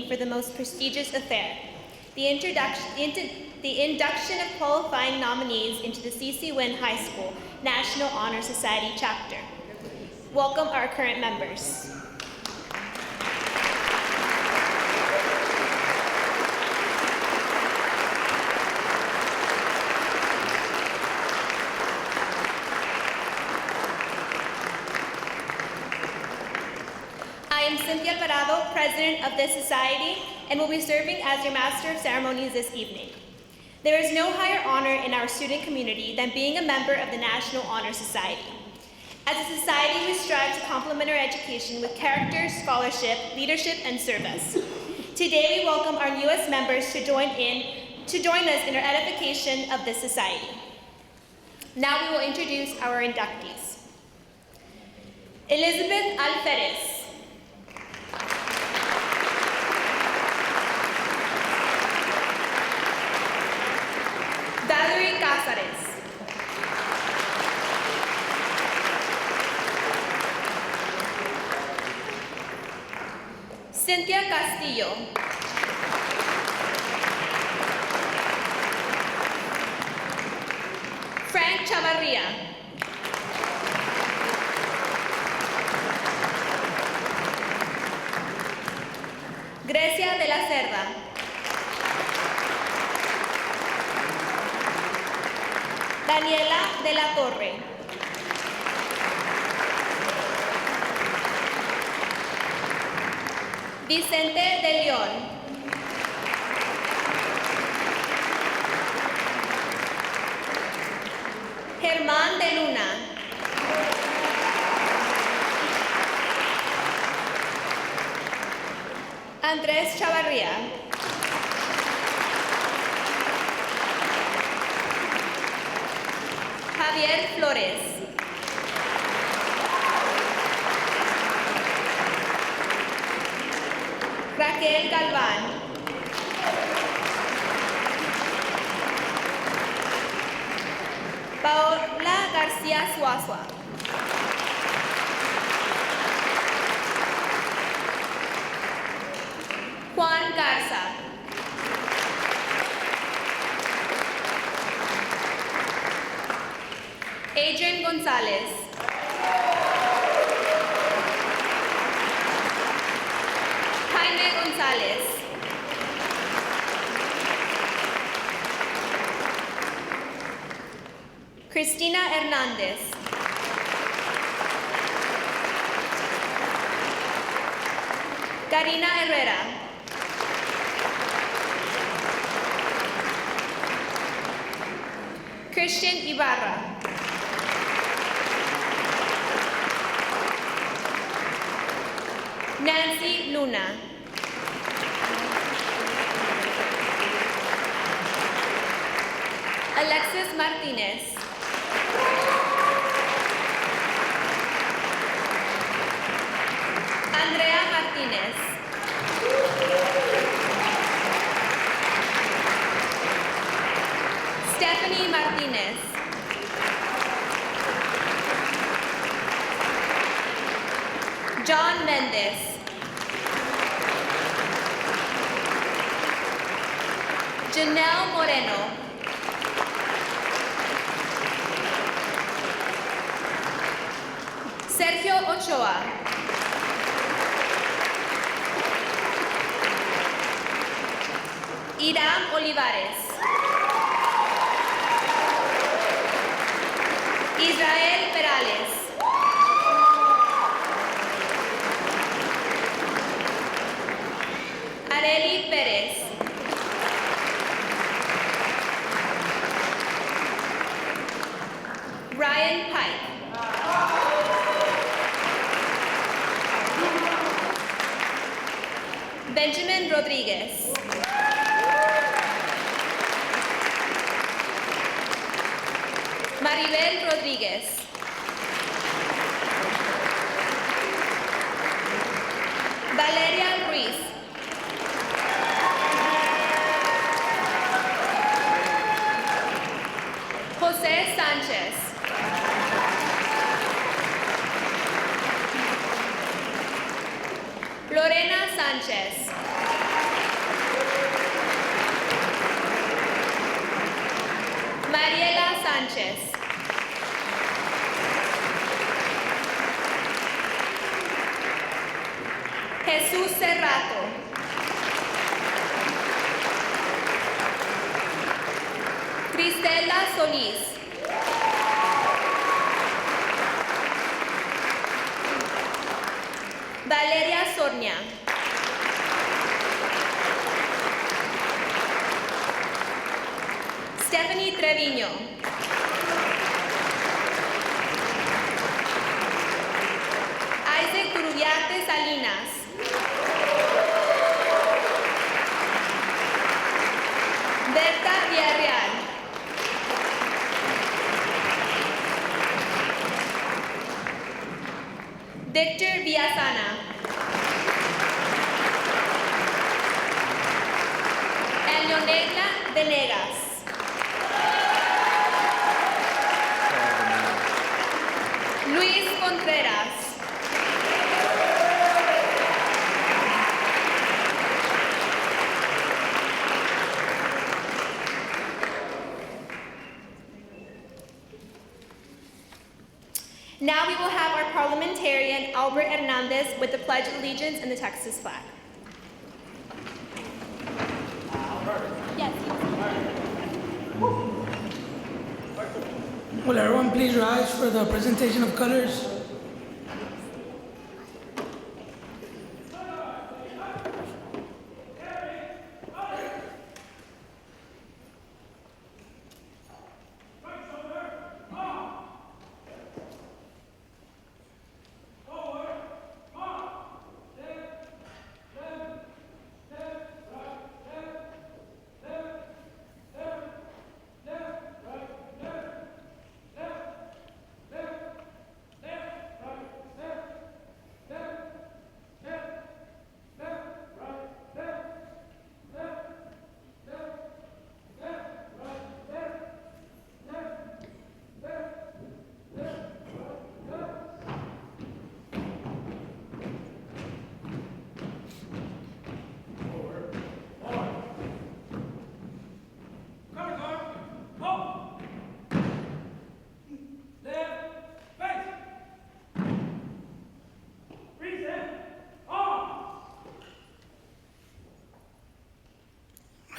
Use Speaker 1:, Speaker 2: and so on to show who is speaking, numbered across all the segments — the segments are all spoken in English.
Speaker 1: for the most prestigious affair, the induction of qualifying nominees into the C.C. Winn High School National Honor Society chapter. Welcome our current members. I am Cynthia Alvarado, President of this society, and will be serving as your Master of Ceremonies this evening. There is no higher honor in our student community than being a member of the National Honor Society. As a society, we strive to complement our education with character, scholarship, leadership, and service. Today, we welcome our newest members to join us in our edification of this society. Now we will introduce our inductees. Elizabeth Alferez. Valerie Cázares. Cynthia Castillo. Frank Chavarria. Grecia de la Cerda. Daniela de la Torre. Vicente de León. Germán de Luna. Andrés Chavarría. Javier Flores. Raquel Galván. Paola García Suazua. Juan Garza. Adrian González. Jaime González. Cristina Hernández. Karina Herrera. Christian Ibarra. Nancy Luna. Alexis Martinez. Andrea Martinez. Stephanie Martinez. John Mendez. Janelle Moreno. Sergio Ochoa. Irán Olivares. Israel Perales. Areli Pérez. Ryan Pike. Benjamin Rodriguez. Maribel Rodríguez. Valeria Ruiz. José Sánchez. Lorena Sánchez. Rodriguez. Jesús Cerrato. Cristela Solís. Valeria Sornia. Stephanie Treviño. Isaac Turubiate Salinas. Berta Villarreal. Victor Villasana. Leonela Venegas. Luis Contreras. Now we will have our parliamentarian, Albert Hernandez, with the Pledge of Allegiance and the Texas flag. Yes.
Speaker 2: Will everyone please rise for the presentation of colors?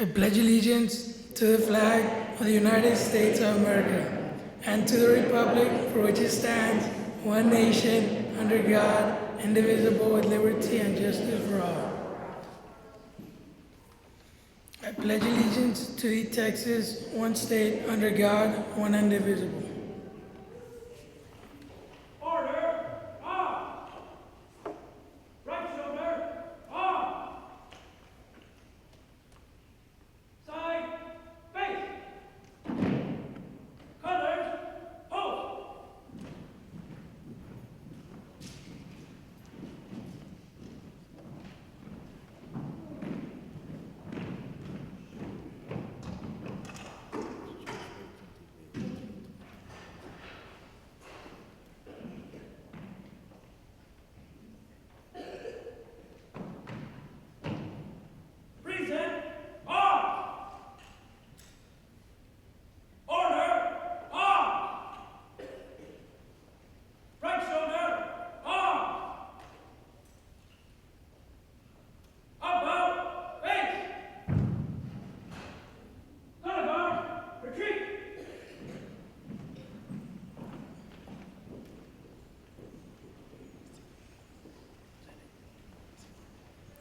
Speaker 2: I pledge allegiance to the flag of the United States of America and to the republic for which it stands, one nation, under God, indivisible, with liberty and justice for all. I pledge allegiance to the Texas, one state, under God, one indivisible.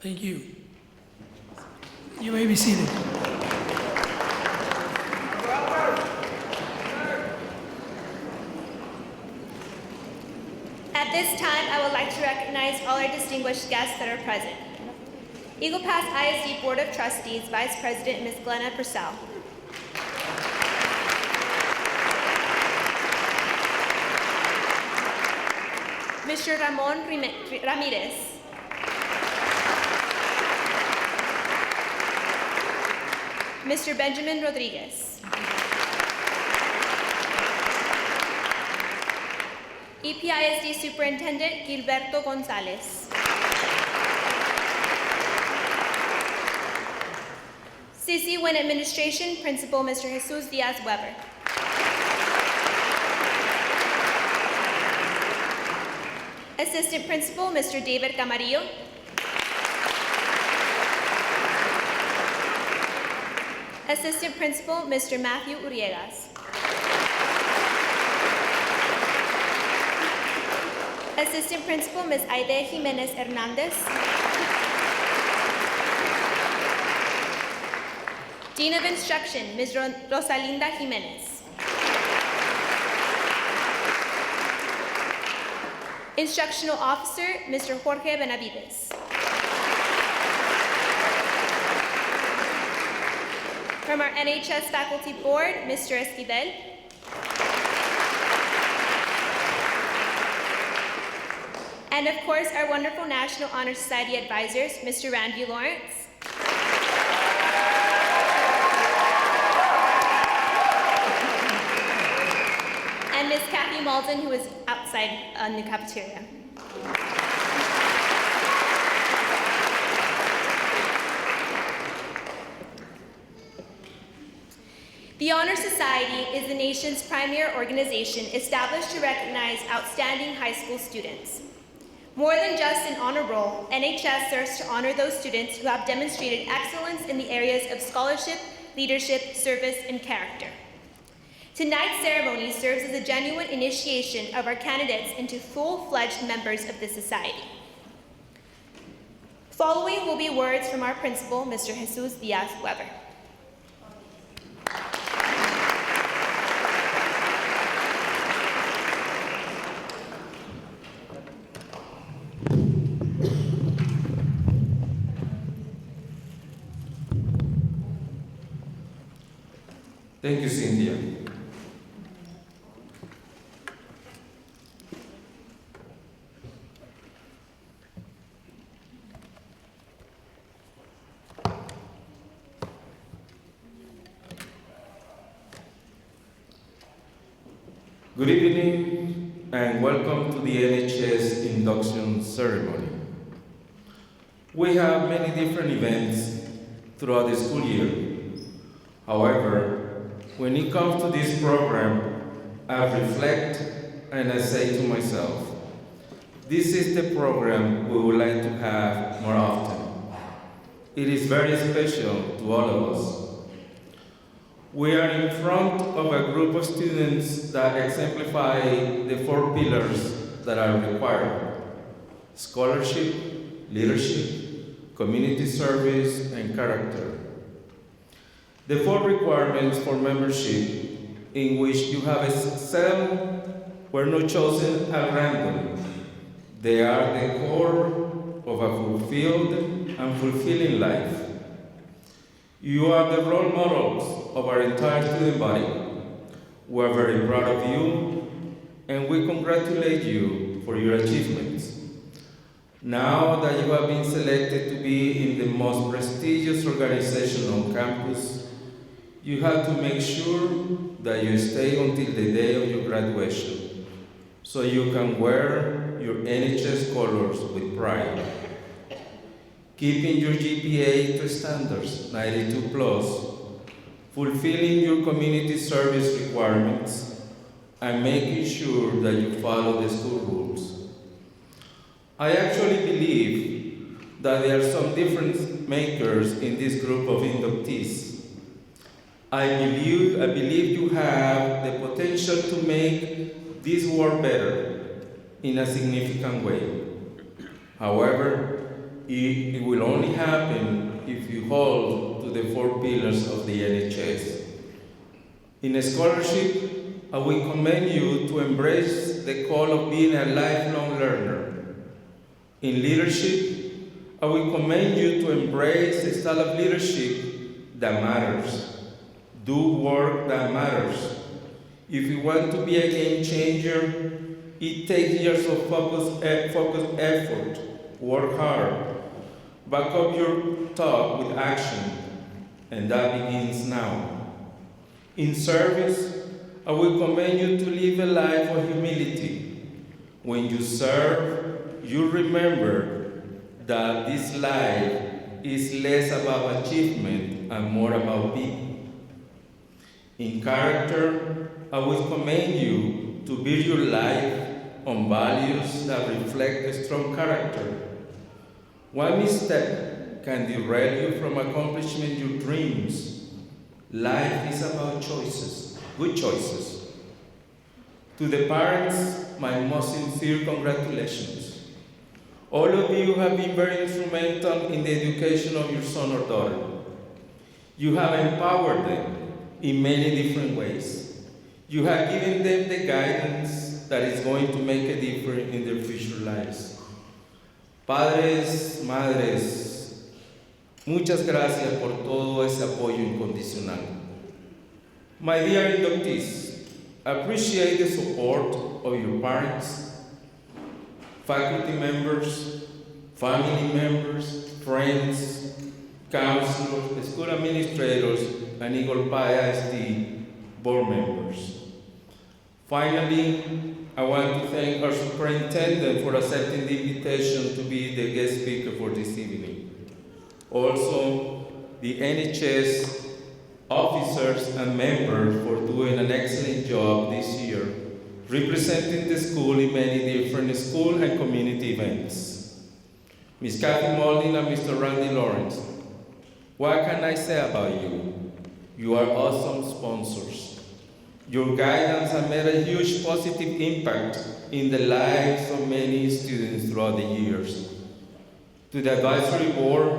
Speaker 2: Thank you. You may be seated.
Speaker 1: At this time, I would like to recognize all our distinguished guests that are present. Eagle Pass ISD Board of Trustees, Vice President Ms. Glenna Purcell. Mr. Ramon Ramirez. Mr. Benjamin Rodriguez. EPISD Superintendent Gilberto Gonzalez. CC Winn Administration Principal Mr. Jesus Diaz Weber. Assistant Principal, Mr. David Camarillo. Assistant Principal, Mr. Matthew Uriegas. Assistant Principal, Ms. Aide Jimenez Hernandez. Dean of Instruction, Ms. Rosalinda Jimenez. Instructional Officer, Mr. Jorge Benavides. From our NHS Faculty Board, Mr. Esquivel. And of course, our wonderful National Honor Society advisors, Mr. Randy Lawrence. And Ms. Kathy Malden, who is outside in the cafeteria. The Honor Society is the nation's premier organization established to recognize outstanding high school students. More than just an honor roll, NHS serves to honor those students who have demonstrated excellence in the areas of scholarship, leadership, service, and character. Tonight's ceremony serves as a genuine initiation of our candidates into full-fledged members of the Society. Following will be words from our principal, Mr. Jesus Diaz-Weber.
Speaker 3: Thank you, Cynthia. Good evening and welcome to the NHS Induction ceremony. We have many different events throughout the school year. However, when it comes to this program, I reflect and I say to myself, this is the program we would like to have more often. It is very special to all of us. We are in front of a group of students that exemplify the 4 pillars that are required: scholarship, leadership, community service, and character. The 4 requirements for membership in which you have excelled were not chosen at random. They are the core of a fulfilled and fulfilling life. You are the role models of our entire student body. We are very proud of you, and we congratulate you for your achievements. Now that you have been selected to be in the most prestigious organization on campus, you have to make sure that you stay until the day of your graduation, so you can wear your NHS colors with pride. Keeping your GPA to standards, 92 plus, fulfilling your community service requirements, and making sure that you follow the school rules. I actually believe that there are some difference makers in this group of inductees. I believe you have the potential to make this world better in a significant way. However, it will only happen if you hold to the 4 pillars of the NHS. In a scholarship, I will commend you to embrace the call of being a lifelong learner. In leadership, I will commend you to embrace a style of leadership that matters. Do work that matters. If you want to be a game changer, it takes years of focused effort. Work hard. Back up your talk with action, and that begins now. In service, I will commend you to live a life of humility. When you serve, you remember that this life is less about achievement and more about people. In character, I will commend you to build your life on values that reflect a strong character. One misstep can derail you from accomplishing your dreams. Life is about choices, good choices. To the parents, my most sincere congratulations. All of you have been very instrumental in the education of your son or daughter. You have empowered them in many different ways. You have given them the guidance that is going to make a difference in their future lives. Padres, madres, muchas gracias por todo ese apoyo incondicional. My dear inductees, appreciate the support of your parents, faculty members, family members, friends, counselors, school administrators, and Eagle Pass ISD board members. Finally, I want to thank our superintendent for accepting the invitation to be the guest speaker for this evening. Also, the NHS officers and members for doing an excellent job this year, representing the school in many different school and community events. Ms. Kathy Molding and Mr. Randy Lawrence, what can I say about you? You are awesome sponsors. Your guidance has made a huge positive impact in the lives of many students throughout the years. To the advisory board,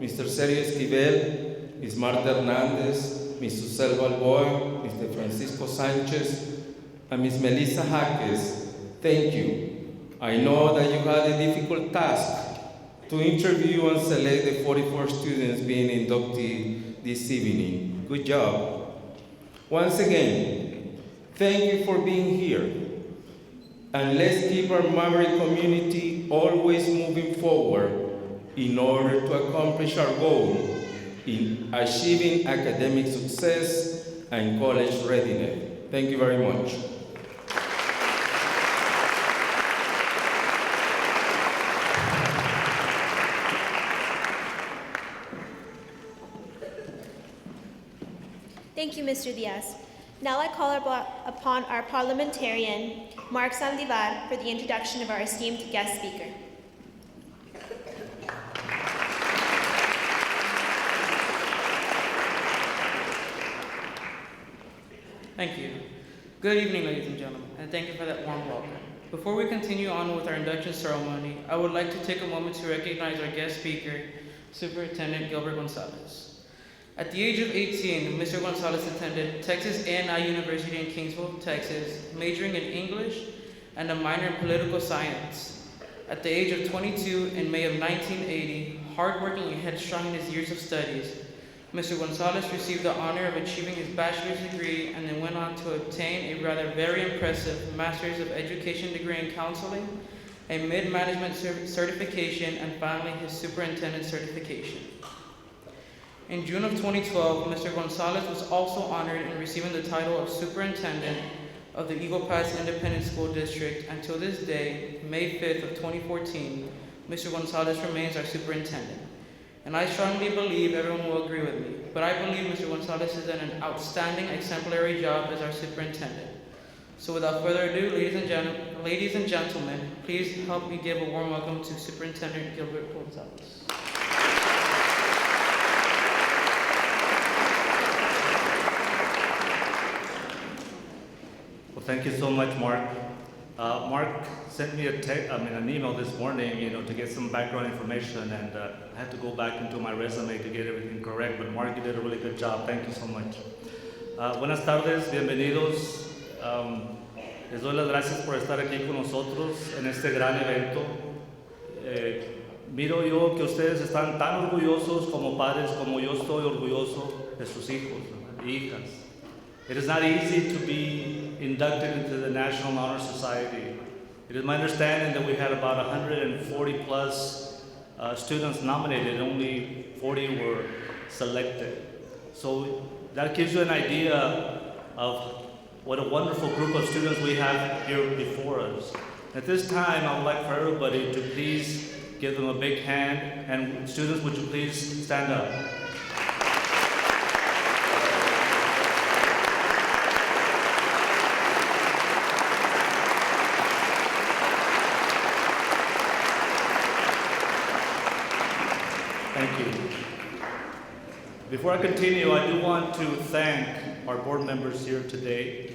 Speaker 3: Mr. Sergio Esquivel, Ms. Marta Hernandez, Ms. Susel Balboa, Mr. Francisco Sanchez, and Ms. Melissa Jaques, thank you. I know that you had a difficult task to interview and select the 44 students being inducted this evening. Good job. Once again, thank you for being here. And let's keep our Maverick community always moving forward in order to accomplish our goal in achieving academic success and college readiness. Thank you very much.
Speaker 1: Thank you, Mr. Diaz. Now I call upon our parliamentarian, Mark Saldivar, for the introduction of our esteemed guest speaker.
Speaker 4: Thank you. Good evening, ladies and gentlemen, and thank you for that warm welcome. Before we continue on with our induction ceremony, I would like to take a moment to recognize our guest speaker, Superintendent Gilbert Gonzalez. At the age of 18, Mr. Gonzalez attended Texas A&I University in Kingsville, Texas, majoring in English and a minor in political science. At the age of 22, in May of 1980, hardworking and headstrong in his years of studies, Mr. Gonzalez received the honor of achieving his bachelor's degree and then went on to obtain a rather very impressive Master's of Education degree in counseling, a mid-management certification, and finally his superintendent certification. In June of 2012, Mr. Gonzalez was also honored in receiving the title of Superintendent of the Eagle Pass Independent School District. Until this day, May 5th of 2014, Mr. Gonzalez remains our superintendent. And I strongly believe everyone will agree with me, but I believe Mr. Gonzalez has done an outstanding, exemplary job as our superintendent. So without further ado, ladies and gentlemen, please help me give a warm welcome to Superintendent Gilbert Gonzalez.
Speaker 5: Well, thank you so much, Mark. Mark sent me an email this morning, to get some background information, and I had to go back into my resume to get everything correct, but Mark, you did a really good job. Thank you so much. Buenas tardes, bienvenidos. Les doy las gracias por estar aquí con nosotros en este gran evento. Miro yo que ustedes están tan orgullosos como padres como yo estoy orgulloso de sus hijos y hijas. It is not easy to be inducted into the National Honor Society. It is my understanding that we had about 140 plus students nominated, only 40 were selected. So that gives you an idea of what a wonderful group of students we have here before us. At this time, I would like for everybody to please give them a big hand, and students, would you please stand up? Before I continue, I do want to thank our board members here today.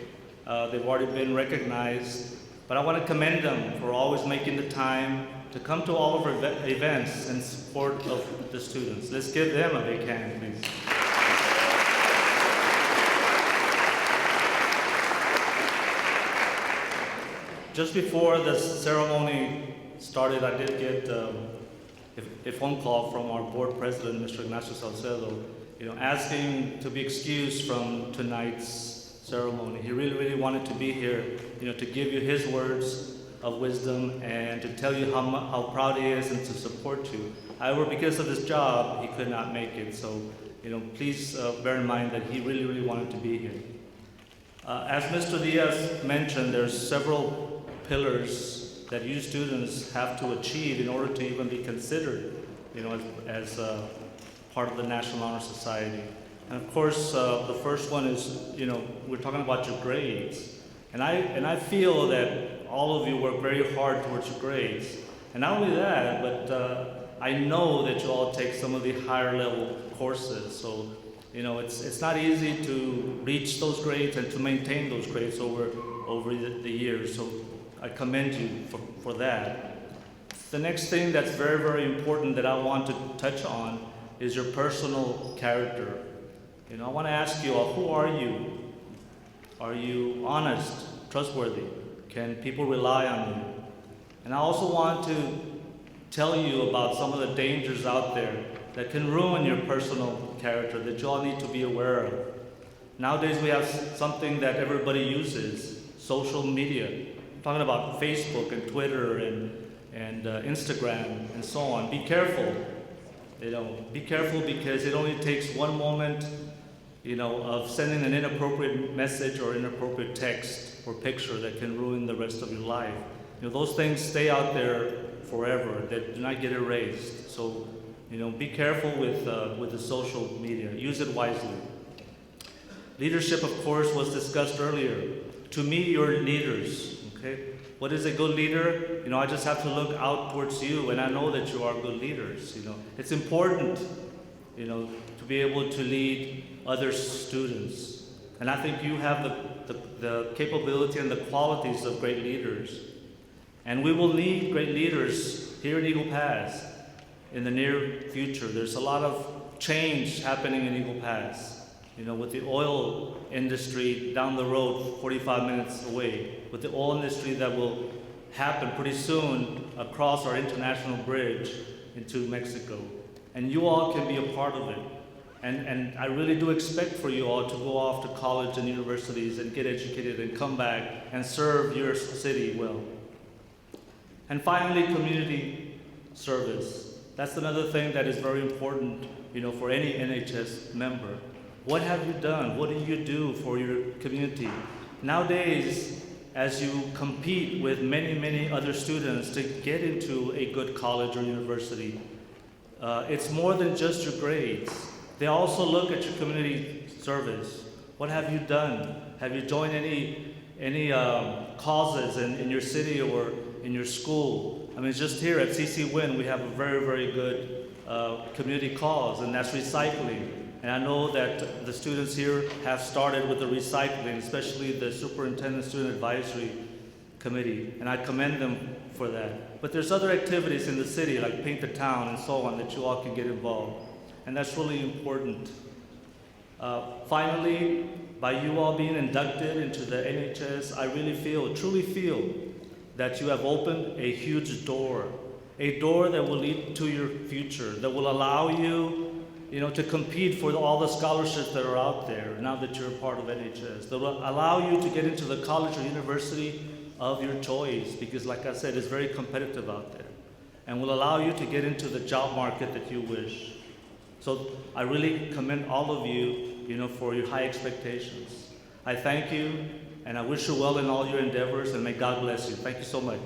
Speaker 5: They've already been recognized, but I want to commend them for always making the time to come to all of our events in support of the students. Let's give them a big hand, please. Just before the ceremony started, I did get a phone call from our board president, Mr. Ignacio Salcedo, asking to be excused from tonight's ceremony. He really wanted to be here, to give you his words of wisdom and to tell you how proud he is and to support you. However, because of his job, he could not make it. So, please bear in mind that he really wanted to be here. As Mr. Diaz mentioned, there's several pillars that you students have to achieve in order to even be considered, as part of the National Honor Society. And of course, the first one is, we're talking about your grades. And I feel that all of you work very hard towards your grades. And not only that, but I know that you all take some of the higher level courses. So, it's not easy to reach those grades and to maintain those grades over the years. So I commend you for that. The next thing that's very important that I want to touch on is your personal character. I want to ask you all, who are you? Are you honest, trustworthy? Can people rely on you? And I also want to tell you about some of the dangers out there that can ruin your personal character that you all need to be aware of. Nowadays we have something that everybody uses, social media. I'm talking about Facebook and Twitter and Instagram and so on. Be careful. Be careful because it only takes one moment, of sending an inappropriate message or inappropriate text or picture that can ruin the rest of your life. Those things stay out there forever. They do not get erased. So, be careful with the social media. Use it wisely. Leadership, of course, was discussed earlier. To me, you're leaders. Okay? What is a good leader? I just have to look out towards you, and I know that you are good leaders. It's important, to be able to lead other students. And I think you have the capability and the qualities of great leaders. And we will need great leaders here in Eagle Pass in the near future. There's a lot of change happening in Eagle Pass. With the oil industry down the road, 45 minutes away, with the oil industry that will happen pretty soon across our international bridge into Mexico. And you all can be a part of it. And I really do expect for you all to go off to college and universities and get educated and come back and serve your city well. And finally, community service. That's another thing that is very important, for any NHS member. What have you done? What do you do for your community? Nowadays, as you compete with many other students to get into a good college or university, it's more than just your grades. They also look at your community service. What have you done? Have you joined any causes in your city or in your school? Just here at CC Winn, we have a very good community cause, and that's recycling. And I know that the students here have started with the recycling, especially the Superintendent Student Advisory Committee, and I commend them for that. But there's other activities in the city, like Paint the Town and so on, that you all can get involved. And that's really important. Finally, by you all being inducted into the NHS, I really truly feel that you have opened a huge door, a door that will lead to your future, that will allow you, to compete for all the scholarships that are out there now that you're a part of NHS, that will allow you to get into the college or university of your choice, because like I said, it's very competitive out there, and will allow you to get into the job market that you wish. So I really commend all of you, for your high expectations. I thank you, and I wish you well in all your endeavors, and may God bless you. Thank you so much.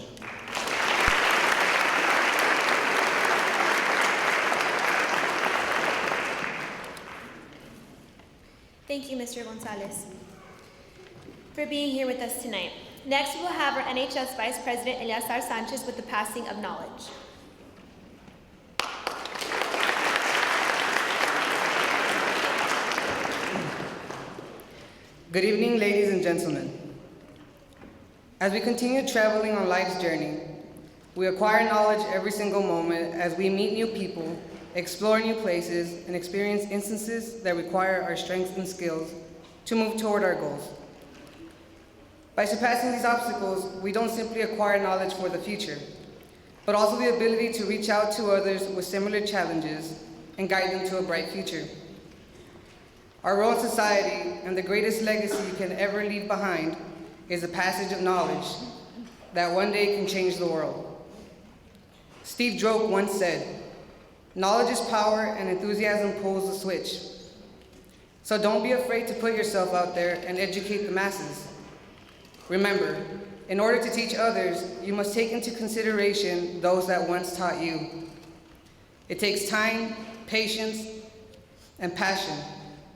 Speaker 1: Thank you, Mr. Gonzalez, for being here with us tonight. Next, we will have our NHS Vice President, Eleazar Sanchez, with the passing of knowledge.
Speaker 6: Good evening, ladies and gentlemen. As we continue traveling on life's journey, we acquire knowledge every single moment as we meet new people, explore new places, and experience instances that require our strengths and skills to move toward our goals. By surpassing these obstacles, we don't simply acquire knowledge for the future, but also the ability to reach out to others with similar challenges and guide them to a bright future. Our role in society and the greatest legacy you can ever leave behind is the passage of knowledge that one day can change the world. Steve Jobs once said, "Knowledge is power and enthusiasm pulls the switch." So don't be afraid to put yourself out there and educate the masses. Remember, in order to teach others, you must take into consideration those that once taught you. It takes time, patience, and passion,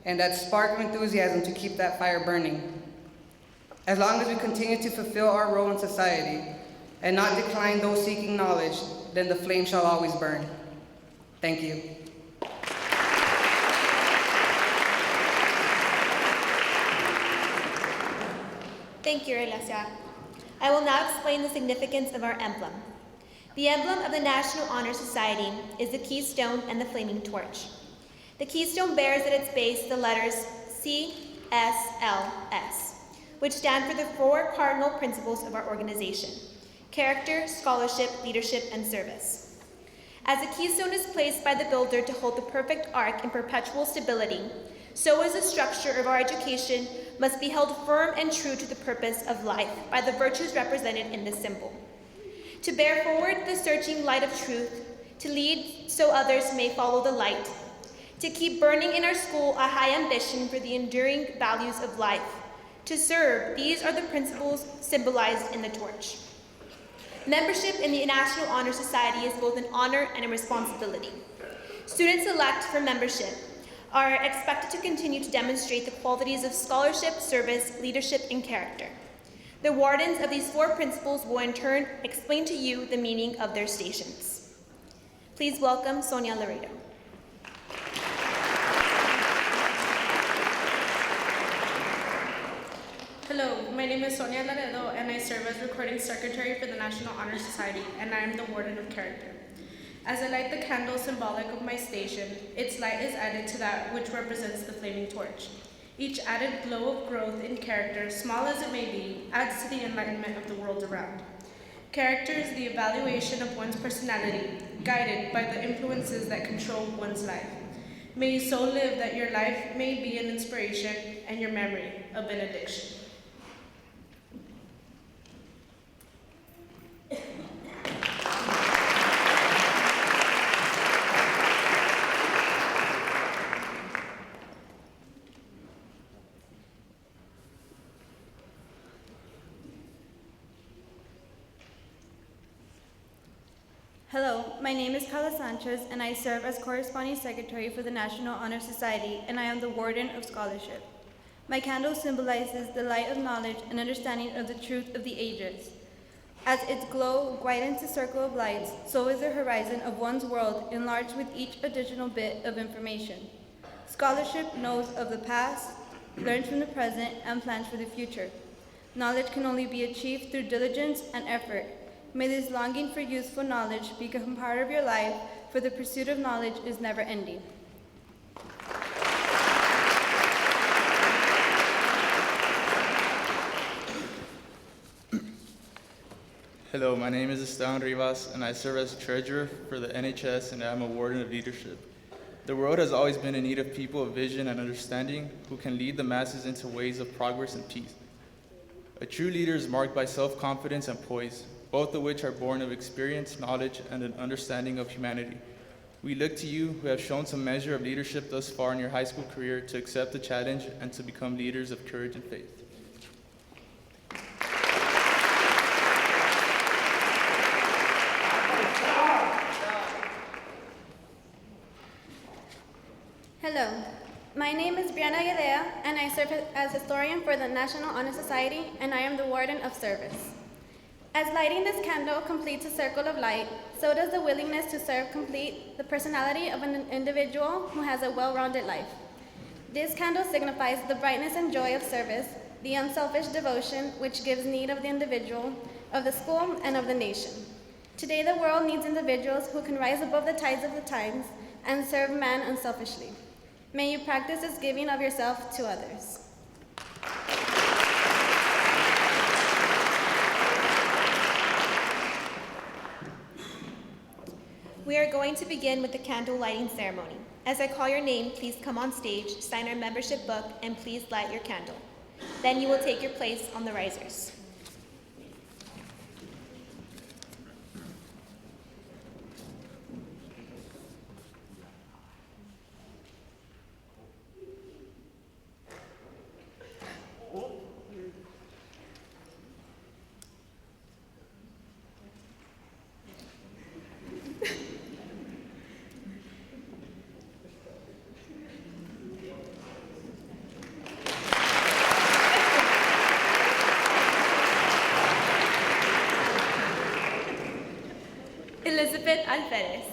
Speaker 6: and that spark of enthusiasm to keep that fire burning. As long as we continue to fulfill our role in society and not decline those seeking knowledge, then the flame shall always burn. Thank you.
Speaker 1: Thank you, Iglesia. I will now explain the significance of our emblem. The emblem of the National Honor Society is the keystone and the flaming torch. The keystone bears at its base the letters CSLS, which stand for the 4 cardinal principles of our organization: character, scholarship, leadership, and service. As the keystone is placed by the builder to hold the perfect arc in perpetual stability, so is the structure of our education must be held firm and true to the purpose of life by the virtues represented in this symbol. To bear forward the searching light of truth, to lead so others may follow the light, to keep burning in our school a high ambition for the enduring values of life, to serve, these are the principles symbolized in the torch. Membership in the National Honor Society is both an honor and a responsibility. Students elect for membership are expected to continue to demonstrate the qualities of scholarship, service, leadership, and character. The wardens of these 4 principles will in turn explain to you the meaning of their stations. Please welcome Sonia Laredo.
Speaker 7: Hello, my name is Sonia Laredo, and I serve as Recording Secretary for the National Honor Society, and I am the Warden of Character. As I light the candle symbolic of my station, its light is added to that which represents the flaming torch. Each added glow of growth in character, small as it may be, adds to the enlightenment of the world around. Character is the evaluation of one's personality, guided by the influences that control one's life. May you so live that your life may be an inspiration and your memory a benediction.
Speaker 8: Hello, my name is Carla Sanchez, and I serve as Corresponding Secretary for the National Honor Society, and I am the Warden of Scholarship. My candle symbolizes the light of knowledge and understanding of the truth of the ages. As its glow widens the circle of lights, so is the horizon of one's world enlarged with each additional bit of information. Scholarship knows of the past, learns from the present, and plans for the future. Knowledge can only be achieved through diligence and effort. May this longing for useful knowledge become part of your life, for the pursuit of knowledge is never ending.
Speaker 9: Hello, my name is Esteban Rivas, and I serve as Treasurer for the NHS, and I am a Warden of Leadership. The world has always been in need of people of vision and understanding who can lead the masses into ways of progress and peace. A true leader is marked by self-confidence and poise, both of which are born of experience, knowledge, and an understanding of humanity. We look to you, who have shown some measure of leadership thus far in your high school career, to accept the challenge and to become leaders of courage and faith.
Speaker 8: Hello, my name is Brianna Yedea, and I serve as historian for the National Honor Society, and I am the Warden of Service. As lighting this candle completes a circle of light, so does the willingness to serve complete the personality of an individual who has a well-rounded life. This candle signifies the brightness and joy of service, the unselfish devotion which gives need of the individual, of the school, and of the nation. Today, the world needs individuals who can rise above the tides of the times and serve man unselfishly. May you practice this giving of yourself to others.
Speaker 1: We are going to begin with the candle lighting ceremony. As I call your name, please come on stage, sign our membership book, and please light your candle. Then you will take your place on the risers. Elizabeth Alferez.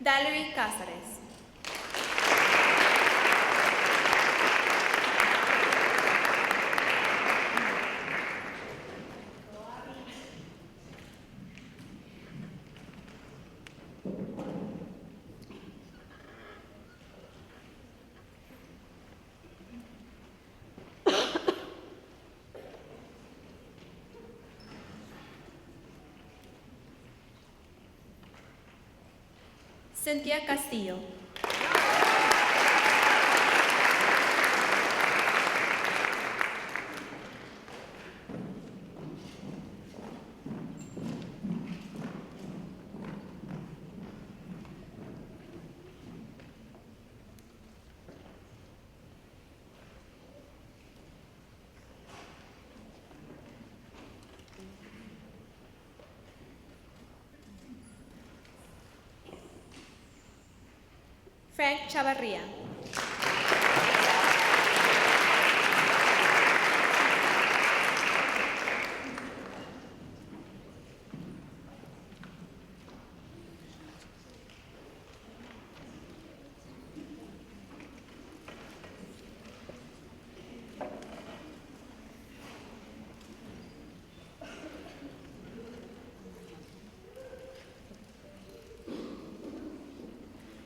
Speaker 1: Valerie Cáceres. Cynthia Castillo. Frank Chavarria.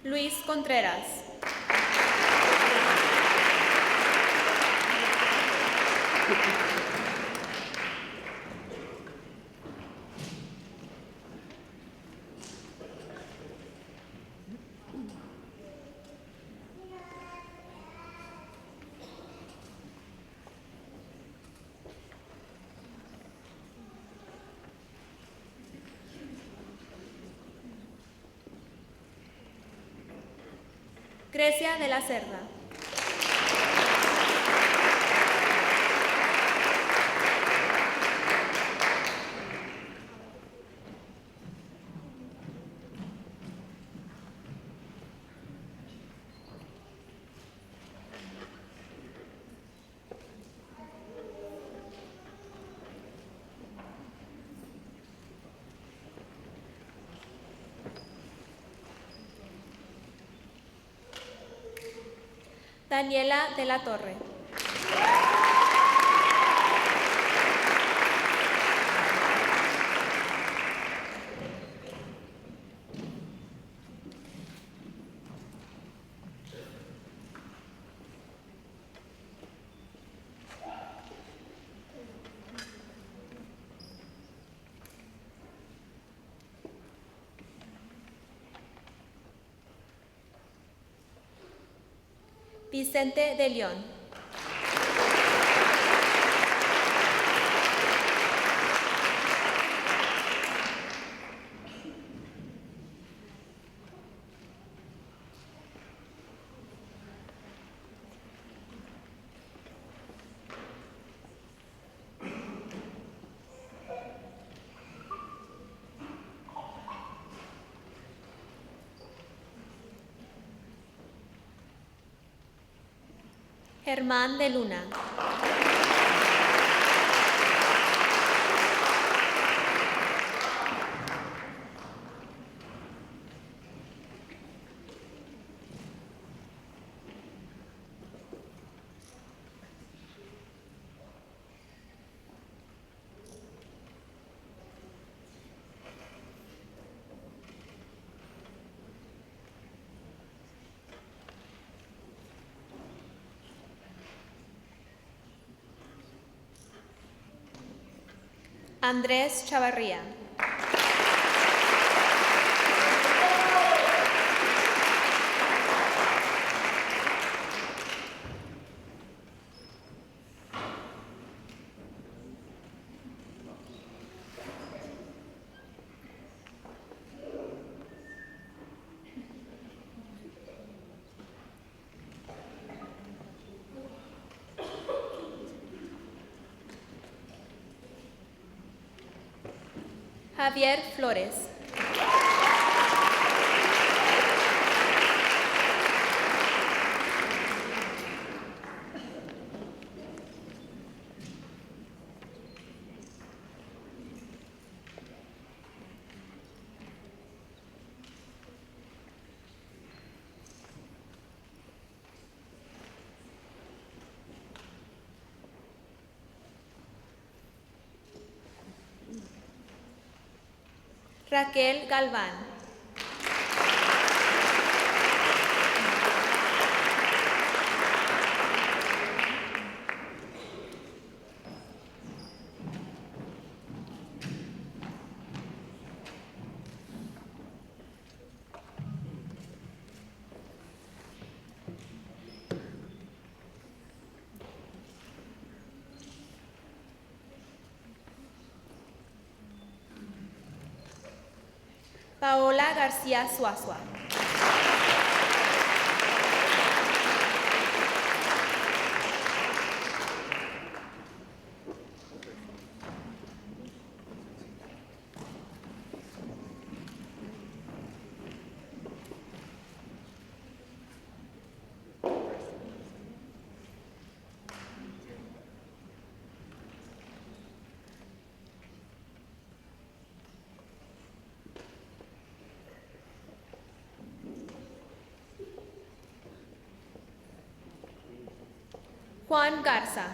Speaker 1: Luis Contreras. Grecia de la Cerda. Daniela de la Torre. Vicente de León. Germán de Luna. Andrés Chavarría. Javier Flores. Raquel Galván. Paola García Suazua. Juan Garza.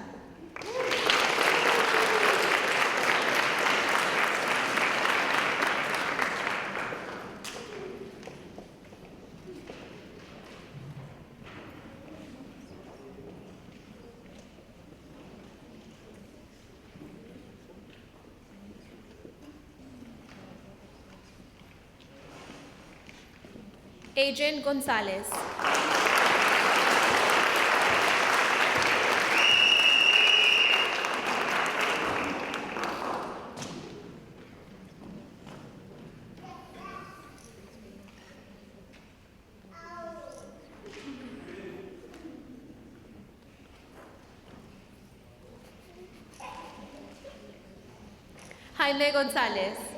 Speaker 1: Adrian Gonzalez. Jaime González.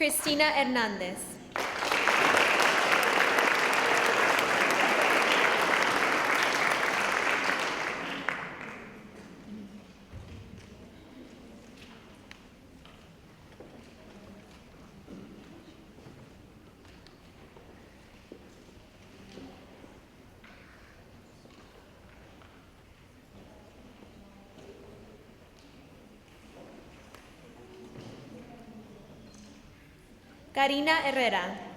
Speaker 1: Cristina Hernández. Karina Herrera.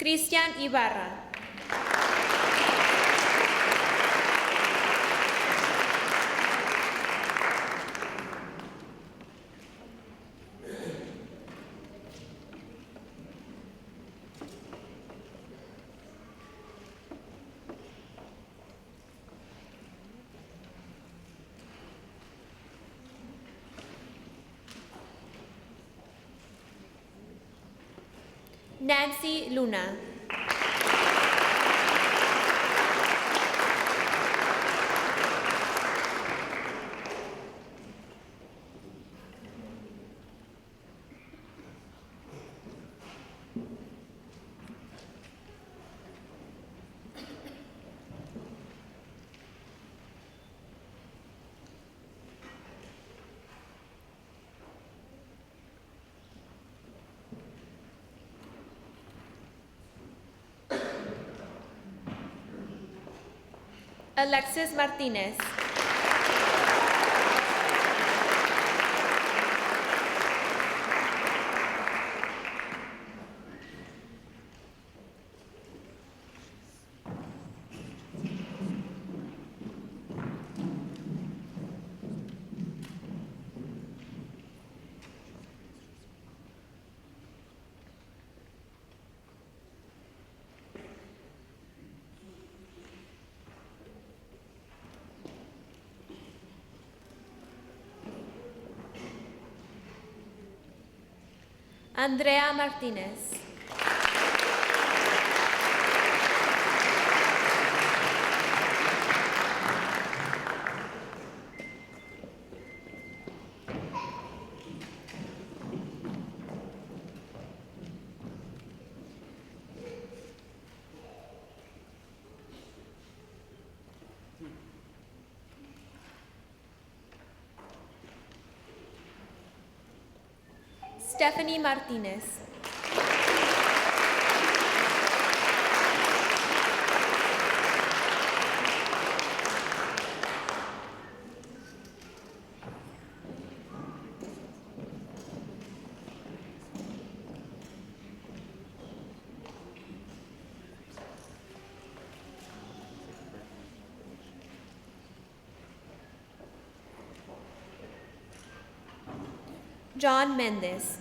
Speaker 1: Cristian Ibarra. Nancy Luna. Alexis Martinez. Andrea Martinez. Stephanie Martinez. John Mendez.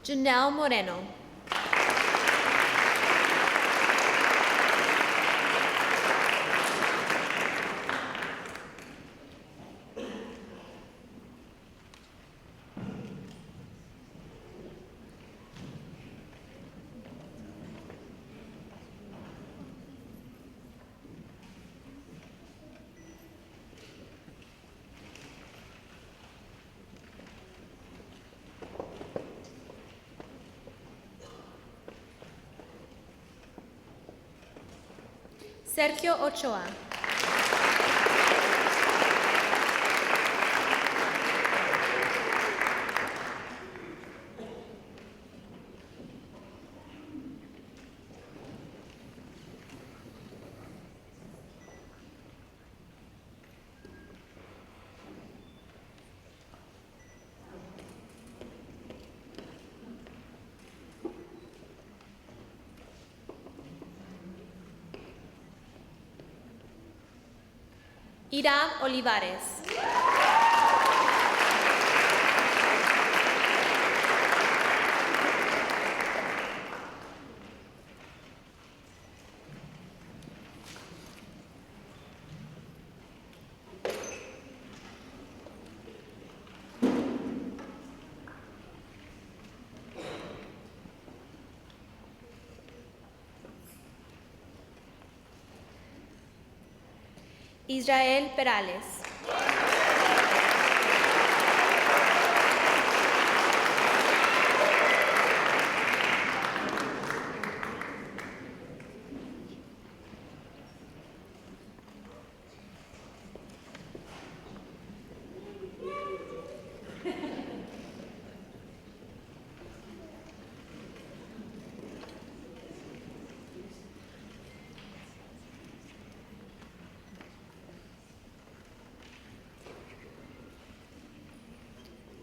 Speaker 1: Janelle Moreno. Sergio Ochoa. Irán Olivares. Israel Perales.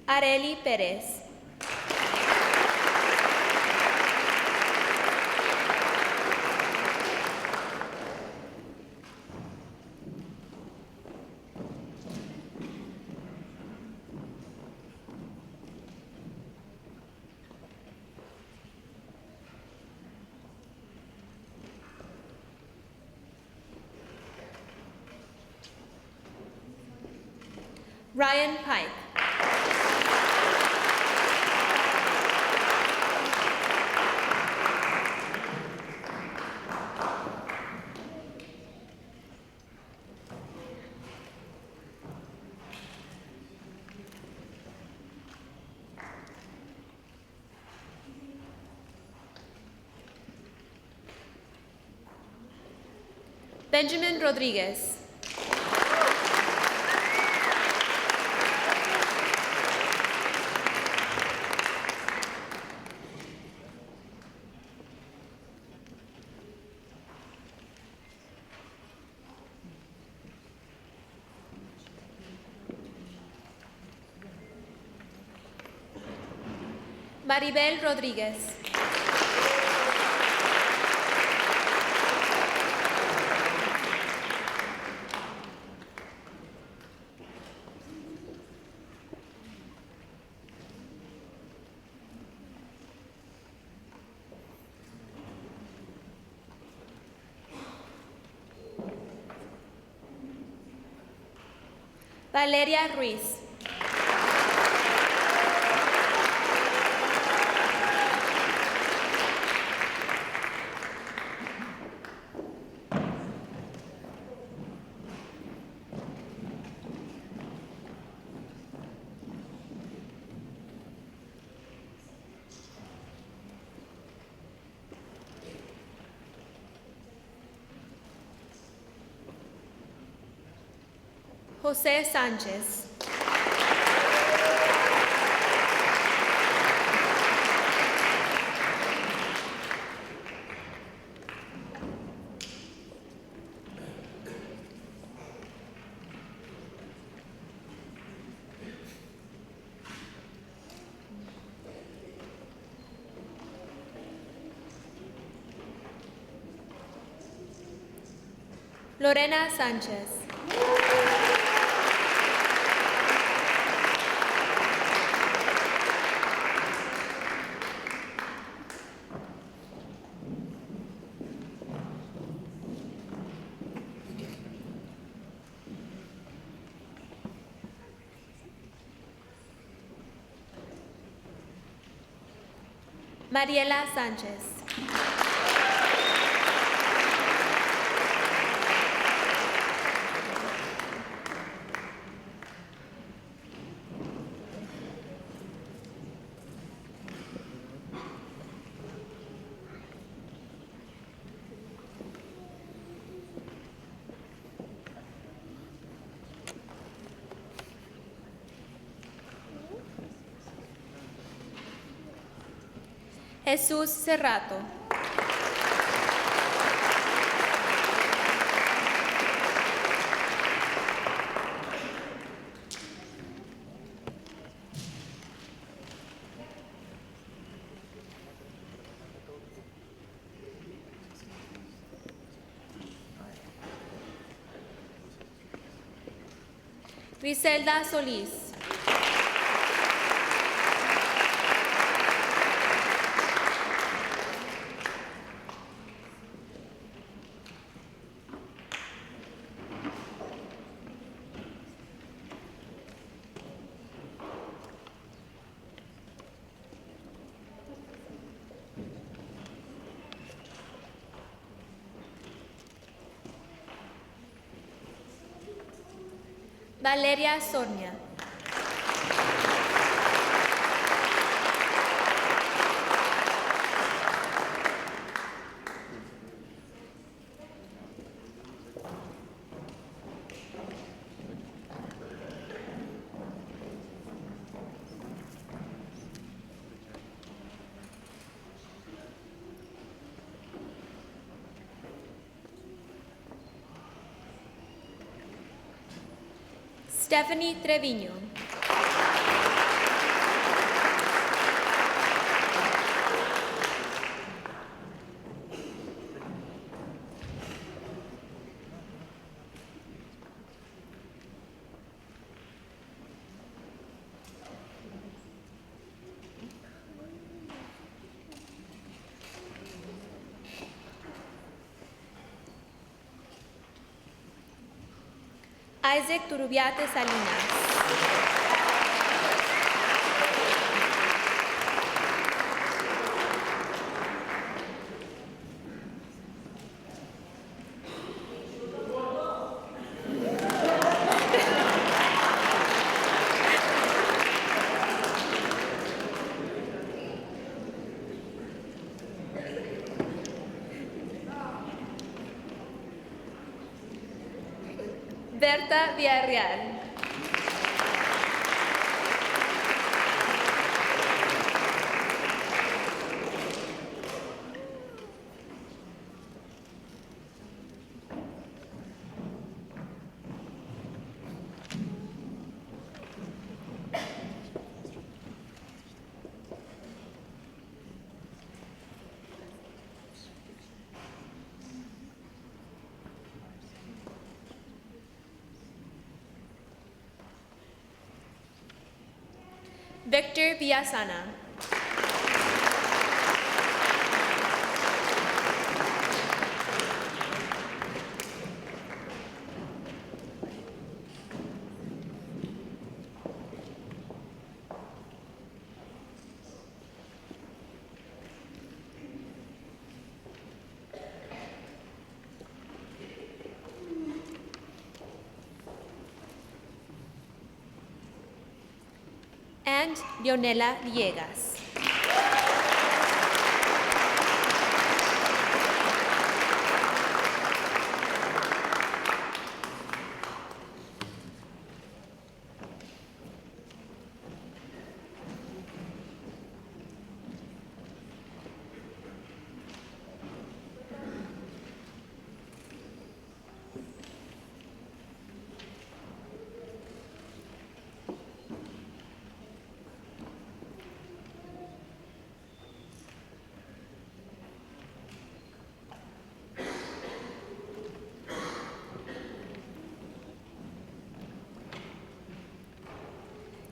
Speaker 1: Areli Perez. Ryan Pike. Benjamin Rodriguez. Maribel Rodriguez. Valeria Ruiz. José Sánchez. Lorena Sánchez. Mariela Sánchez. Jesús Cerrato. Griselda Solís. Valeria Sonia. Stephanie Treviño. Isaac Turubiate Salinas. Berta Villarreal. Victor Villasana. And Leonela Villegas.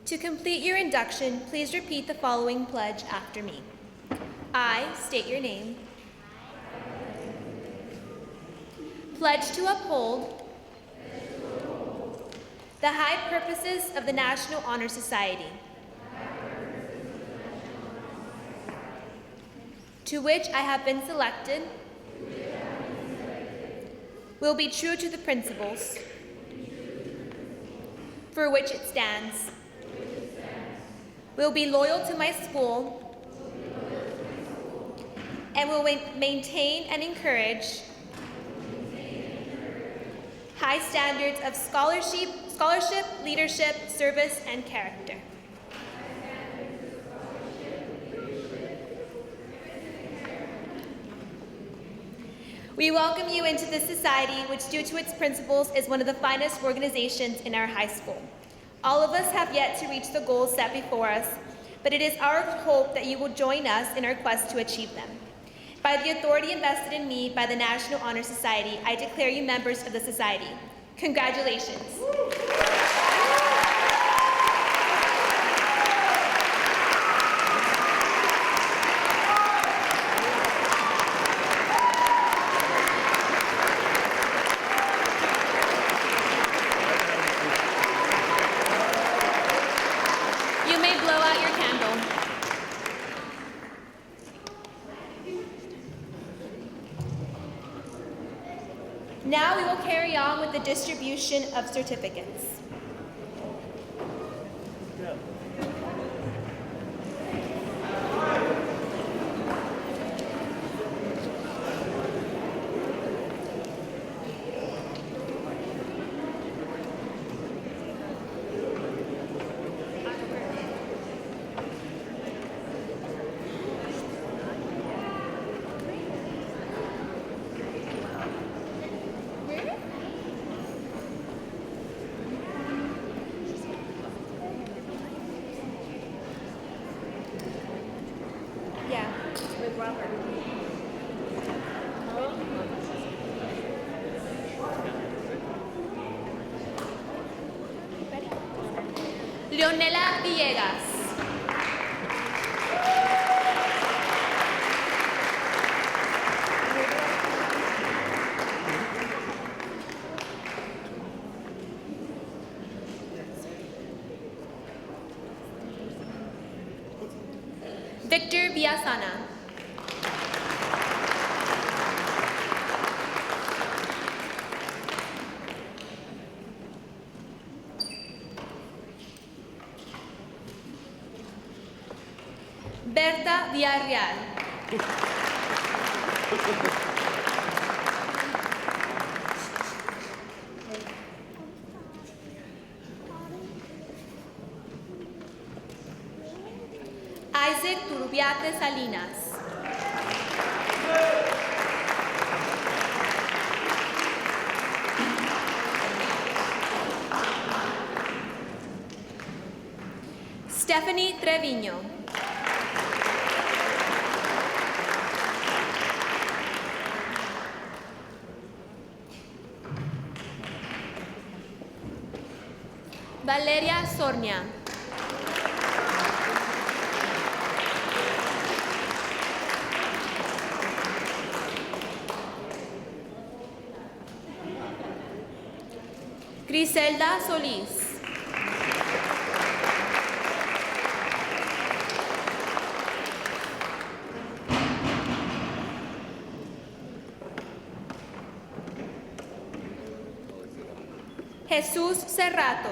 Speaker 1: To complete your induction, please repeat the following pledge after me. I state your name. Pledge to uphold the high purposes of the National Honor Society, to which I have been selected, will be true to the principles for which it stands, will be loyal to my school, and will maintain and encourage high standards of scholarship, leadership, service, and character. We welcome you into this society, which due to its principles is one of the finest organizations in our high school. All of us have yet to reach the goals set before us, but it is our hope that you will join us in our quest to achieve them. By the authority invested in me by the National Honor Society, I declare you members of the society. Congratulations. You may blow out your candle. Now we will carry on with the distribution of certificates. Yeah, with Robert. Ready? Leonela Villegas. Victor Villasana. Berta Villarreal. Isaac Turbiate Salinas. Stephanie Treviño. Valeria Sornia. Griselda Solís. Jesús Cerrato.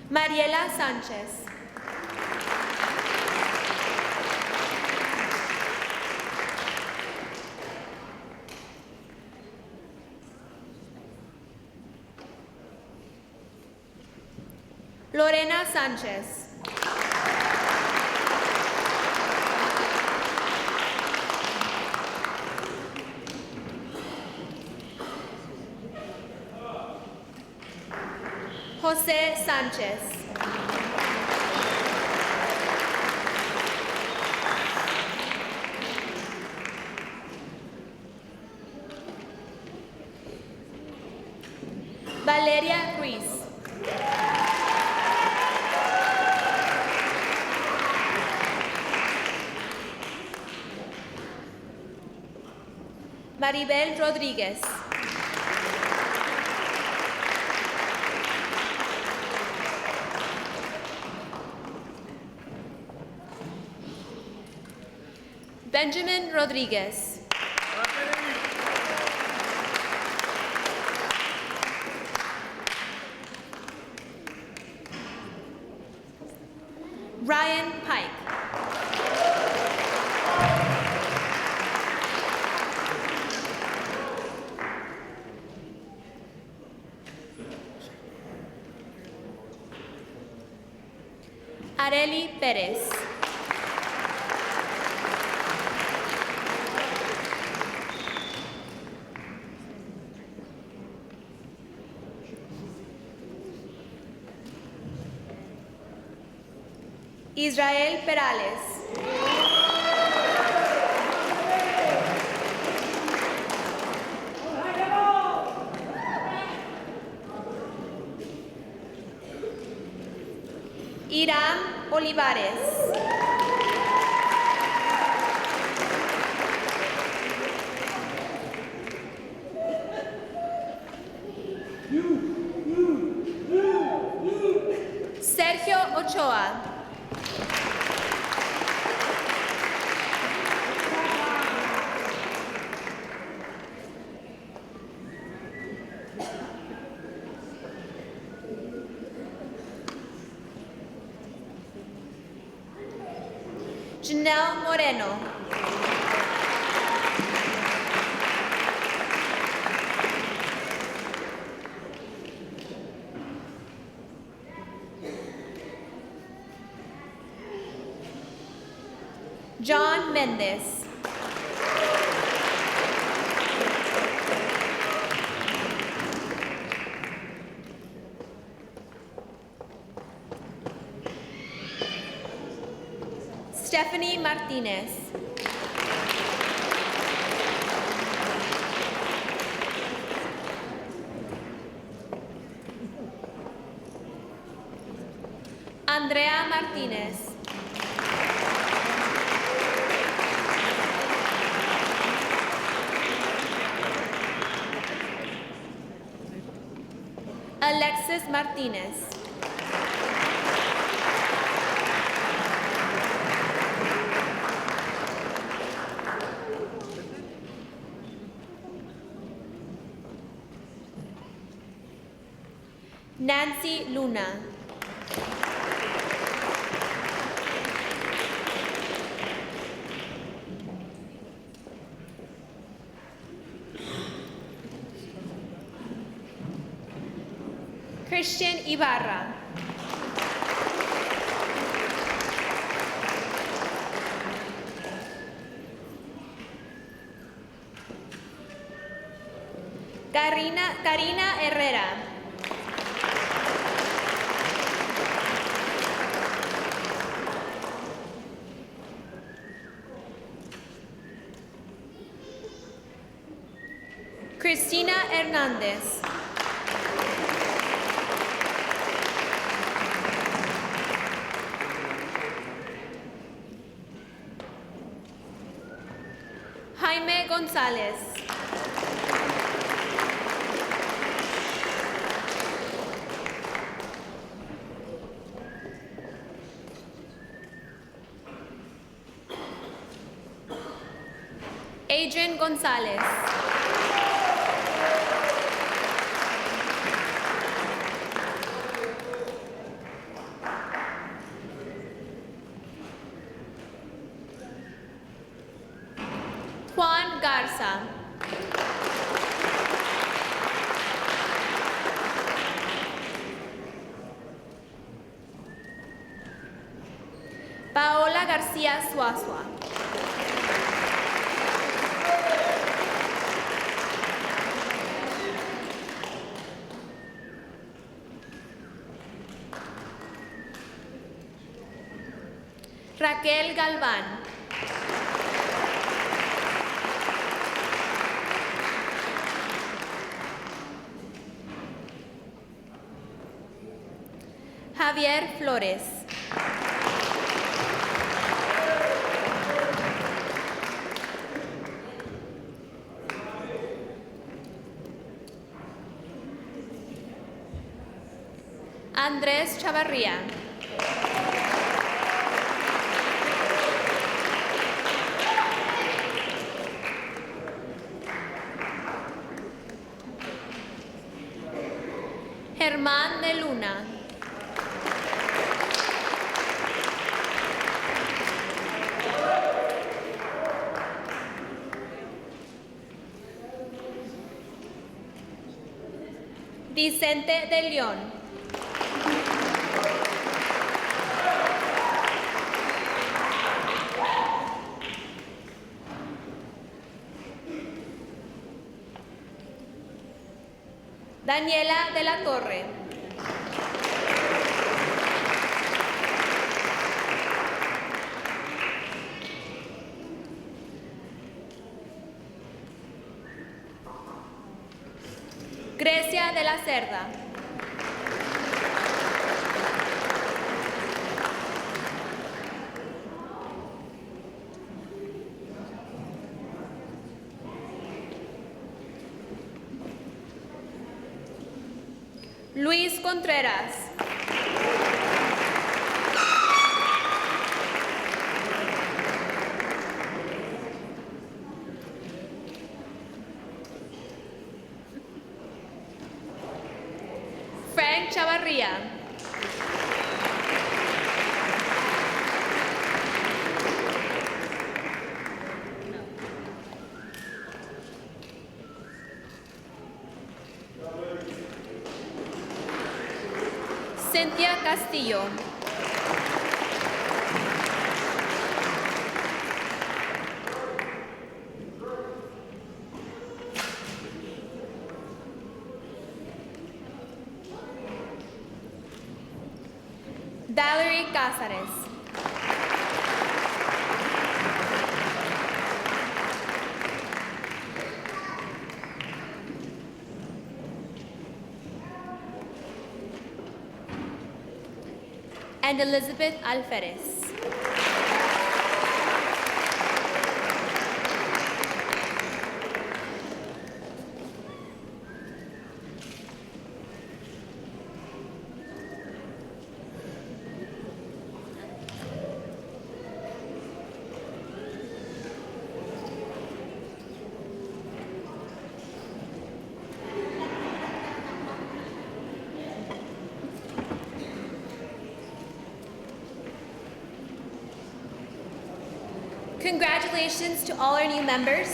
Speaker 1: Mariela Sánchez. Lorena Sánchez. José Sánchez. Valeria Ruiz. Maribel Rodríguez. Benjamin Rodríguez. Ryan Pike. Areli Pérez. Israel Perales. Irán Olivares. Sergio Ochoa. Janelle Moreno. John Mendez. Stephanie Martinez. Andrea Martinez. Alexis Martinez. Nancy Luna. Christian Ibarra. Karina Herrera. Cristina Hernández. Jaime González. Adrian González. Juan Garza. Paola García Suazua. Raquel Galván. Javier Flores. Andrés Chavarría. Germán de Luna. Vicente de León. Daniela de la Torre. Grecia de la Cerda. Luis Contreras. Frank Chavarría. Cynthia Castillo. Valerie Cázares. And Elizabeth Alferez. Congratulations to all our new members.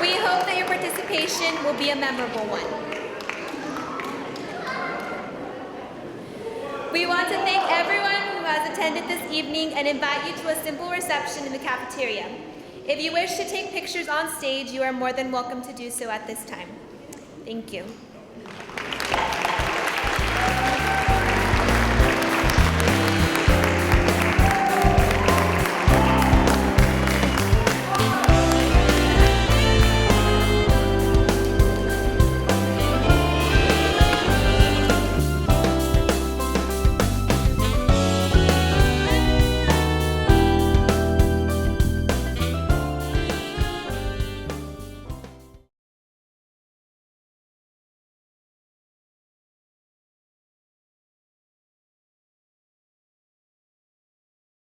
Speaker 1: We hope that your participation will be a memorable one. We want to thank everyone who has attended this evening and invite you to a simple reception in the cafeteria. If you wish to take pictures on stage, you are more than welcome to do so at this time. Thank you.